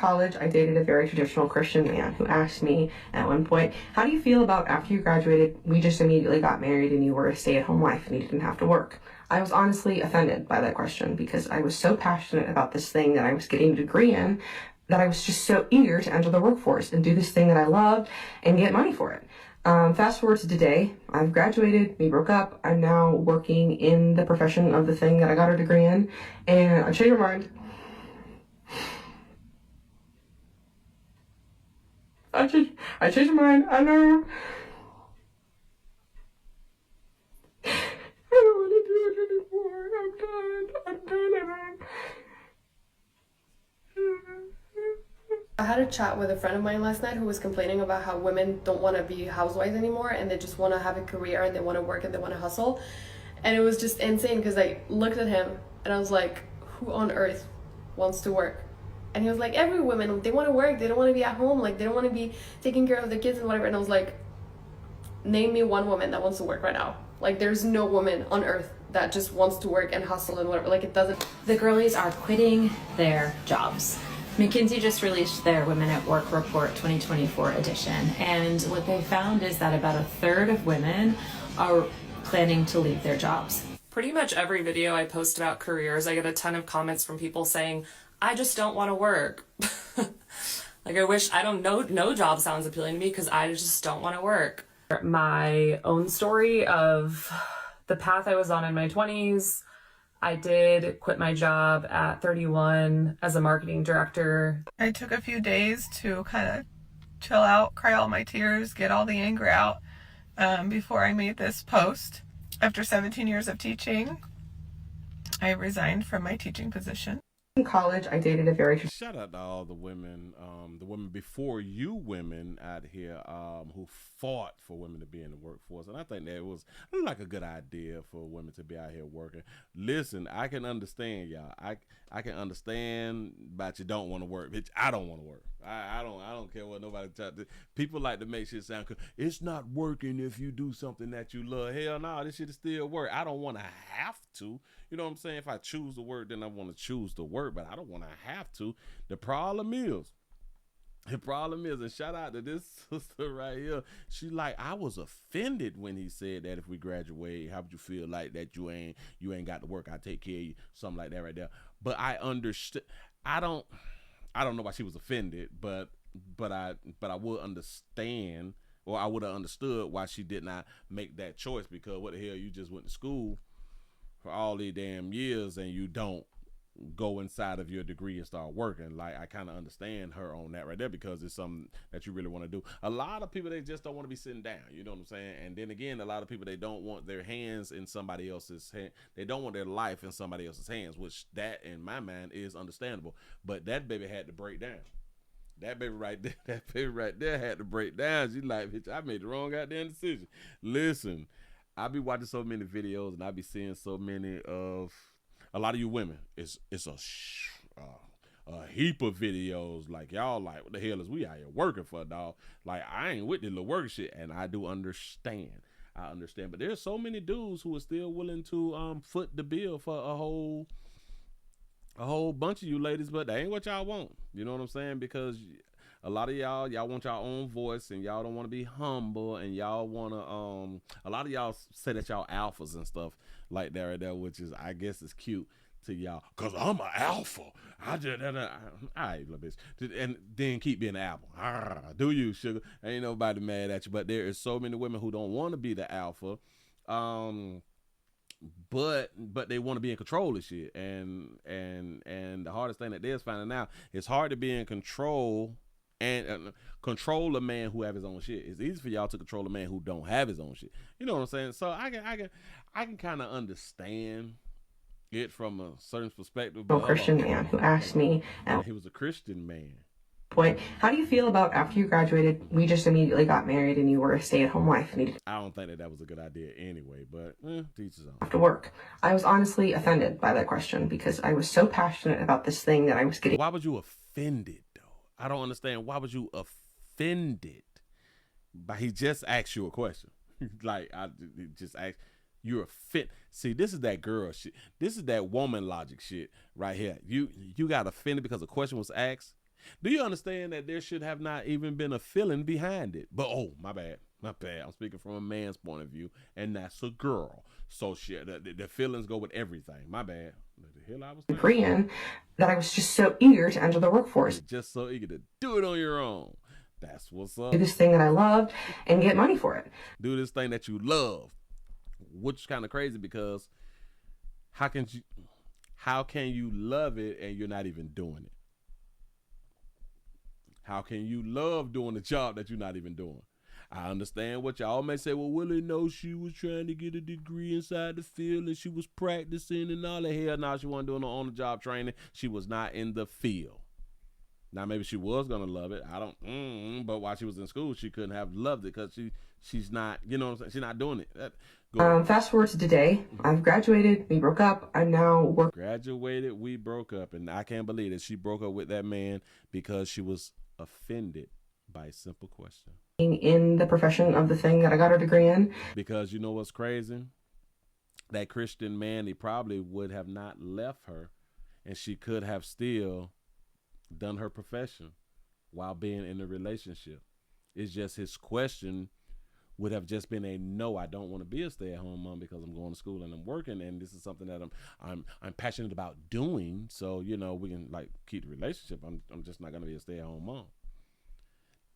college, I dated a very traditional Christian man who asked me at one point, how do you feel about after you graduated, we just immediately got married and you were a stay-at-home wife and you didn't have to work? I was honestly offended by that question because I was so passionate about this thing that I was getting a degree in that I was just so eager to enter the workforce and do this thing that I loved and get money for it. Fast forward to today, I've graduated, we broke up, I'm now working in the profession of the thing that I got a degree in, and I changed my mind. I changed my mind. I know. I don't want to do it anymore. I'm done. I had a chat with a friend of mine last night who was complaining about how women don't want to be housewives anymore and they just want to have a career and they want to work and they want to hustle. And it was just insane because I looked at him and I was like, who on earth wants to work? And he was like, every woman, they want to work, they don't want to be at home, like they don't want to be taking care of the kids and whatever. And I was like, name me one woman that wants to work right now. Like there's no woman on earth that just wants to work and hustle and whatever. Like it doesn't. The girlies are quitting their jobs. McKinsey just released their Women at Work Report 2024 edition, and what they found is that about a third of women are planning to leave their jobs. Pretty much every video I post about careers, I get a ton of comments from people saying, I just don't want to work. Like I wish, I don't know, no job sounds appealing to me because I just don't want to work. My own story of the path I was on in my 20s, I did quit my job at 31 as a marketing director. I took a few days to kind of chill out, cry all my tears, get all the anger out before I made this post. After 17 years of teaching, I resigned from my teaching position. In college, I dated a very... Shout out to all the women before you women out here who fought for women to be in the workforce. And I think that was like a good idea for women to be out here working. Listen, I can understand y'all. I can understand about you don't want to work. Bitch, I don't want to work. I don't care what nobody tries to. People like to make shit sound good. It's not working if you do something that you love. Hell no, this shit is still work. I don't want to have to. You know what I'm saying? If I choose to work, then I want to choose to work, but I don't want to have to. The problem is, and shout out to this sister right here. She like, I was offended when he said that if we graduate, how would you feel like that you ain't got to work? I take care of you, something like that right there. But I understood. I don't know why she was offended, but I would understand, or I would have understood why she did not make that choice, because what the hell, you just went to school for all these damn years and you don't go inside of your degree and start working. Like, I kind of understand her on that right there, because it's something that you really want to do. A lot of people, they just don't want to be sitting down, you know what I'm saying? And then again, a lot of people, they don't want their hands in somebody else's hand. They don't want their life in somebody else's hands, which that in my mind is understandable. But that baby had to break down. That baby right there had to break down. She like, bitch, I made the wrong goddamn decision. Listen, I be watching so many videos and I be seeing so many of a lot of you women. It's a heap of videos like y'all like, what the hell is we out here working for, dog? Like, I ain't with the little work shit, and I do understand. I understand, but there's so many dudes who are still willing to foot the bill for a whole bunch of you ladies, but that ain't what y'all want. You know what I'm saying? Because a lot of y'all want your own voice, and y'all don't want to be humble, and y'all want to a lot of y'all say that y'all alphas and stuff like that right there, which is, I guess, is cute to y'all, cause I'm an alpha. I just all right, little bitch, and then keep being an alpha. Do you, sugar? Ain't nobody mad at you, but there is so many women who don't want to be the alpha, but they want to be in control of shit, and the hardest thing that they're finding out, it's hard to be in control and control a man who have his own shit. It's easy for y'all to control a man who don't have his own shit. You know what I'm saying? So I can kind of understand it from a certain perspective. A Christian man who asked me, he was a Christian man. Point, how do you feel about after you graduated, we just immediately got married and you were a stay-at-home wife? I don't think that was a good idea anyway, but teach his own. After work, I was honestly offended by that question because I was so passionate about this thing that I was getting. Why was you offended though? I don't understand. Why was you offended? But he just asked you a question. Like, I just asked. You're offended. See, this is that girl shit. This is that woman logic shit right here. You got offended because a question was asked. Do you understand that there should have not even been a feeling behind it? But oh, my bad. I'm speaking from a man's point of view, and that's a girl. So shit, the feelings go with everything. My bad. The hell I was thinking. Korean that I was just so eager to enter the workforce. Just so eager to do it on your own. That's what's up. Do this thing that I loved and get money for it. Do this thing that you love, which is kind of crazy because how can you love it and you're not even doing it? How can you love doing the job that you're not even doing? I understand what y'all may say. Well, Willie knows she was trying to get a degree inside the field and she was practicing and all the hell. Now she wasn't doing her on-the-job training. She was not in the field. Now maybe she was gonna love it. I don't. But while she was in school, she couldn't have loved it because she's not. You know what I'm saying? She's not doing it. Fast forward to today. I've graduated. We broke up. I'm now working. Graduated. We broke up, and I can't believe that she broke up with that man because she was offended by a simple question. In the profession of the thing that I got her degree in. Because you know what's crazy? That Christian man, he probably would have not left her, and she could have still done her profession while being in a relationship. It's just his question would have just been a no. I don't want to be a stay-at-home mom because I'm going to school and I'm working, and this is something that I'm passionate about doing. So we can like keep the relationship. I'm just not gonna be a stay-at-home mom.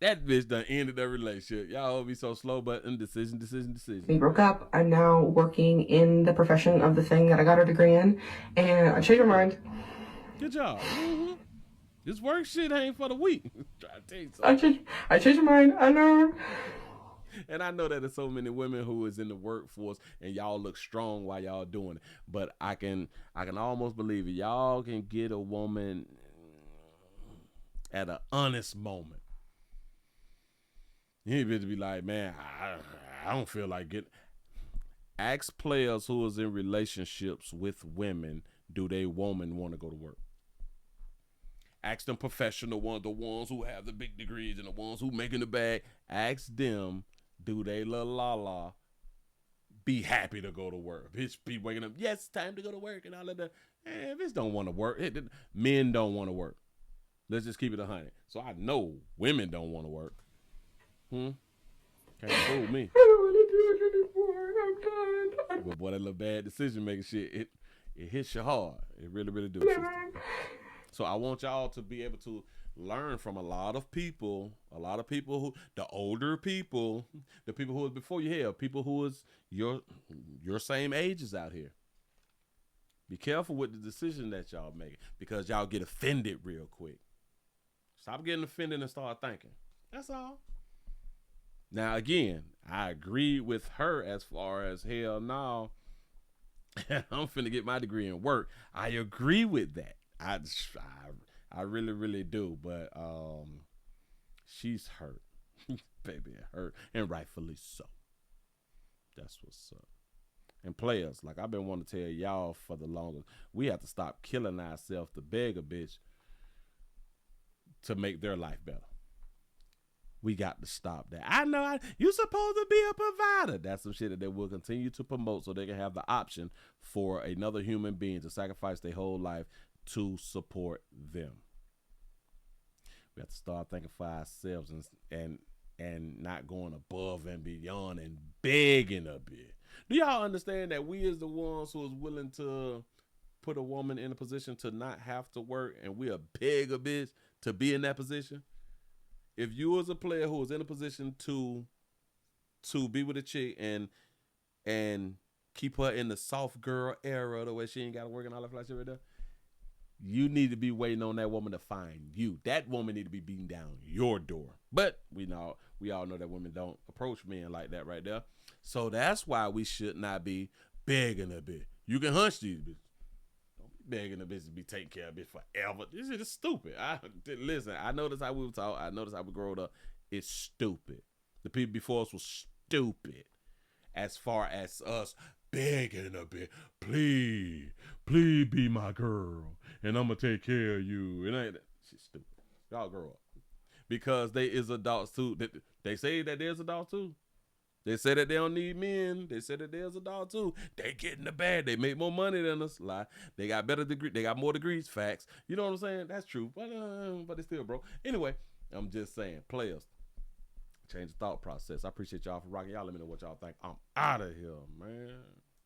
That bitch done ended the relationship. Y'all be so slow, but decision. We broke up. I'm now working in the profession of the thing that I got her degree in, and I changed my mind. Good job. Mm-hmm. This work shit ain't for the weak. Try to tell you something. I changed my mind. I know. And I know that there's so many women who is in the workforce and y'all look strong while y'all doing it. But I can almost believe it. Y'all can get a woman at an honest moment. You need to be like, man, I don't feel like it. Ask players who is in relationships with women, do they woman want to go to work? Ask them professional ones, the ones who have the big degrees and the ones who making the bag. Ask them, do they la be happy to go to work? Bitch be waking up, yes, time to go to work and all of that. Bitch don't want to work. Men don't want to work. Let's just keep it 100. So I know women don't want to work. Can't fool me. I don't want to do it anymore. I'm done. But boy, that little bad decision making shit, it hits you hard. It really, really do. So I want y'all to be able to learn from a lot of people who, the older people, the people who was before you here, people who is your same ages out here. Be careful with the decision that y'all make because y'all get offended real quick. Stop getting offended and start thinking. That's all. Now, again, I agree with her as far as hell no, I'm finna get my degree in work. I agree with that. I really, really do. But she's hurt. Baby, hurt. And rightfully so. That's what's up. And players, like I've been wanting to tell y'all for the longest, we have to stop killing ourselves to beg a bitch to make their life better. We got to stop that. I know you're supposed to be a provider. That's some shit that they will continue to promote so they can have the option for another human being to sacrifice their whole life to support them. We have to start thinking for ourselves and not going above and beyond and begging a bit. Do y'all understand that we is the ones who is willing to put a woman in a position to not have to work, and we are beg a bitch to be in that position? If you was a player who was in a position to be with a chick and keep her in the soft girl era, the way she ain't got to work and all that shit right there, you need to be waiting on that woman to find you. That woman need to be beating down your door. But we all know that women don't approach men like that right there. So that's why we should not be begging a bitch. You can hunch these bitches. Begging a bitch to be taking care of a bitch forever. This shit is stupid. Listen, I know that's how we were taught. I know that's how we grew up. It's stupid. The people before us was stupid. As far as us begging a bitch, please be my girl, and I'm gonna take care of you. It ain't shit stupid. Y'all grow up. Because they is adults too. They say that there's adults too. They say that they don't need men. They say that there's a dog too. They get in the bag. They make more money than us. Lie. They got better degree. They got more degrees. Facts. You know what I'm saying? That's true. But it's still broke. Anyway, I'm just saying, players, change the thought process. I appreciate y'all for rocking. Y'all let me know what y'all think. I'm out of here, man.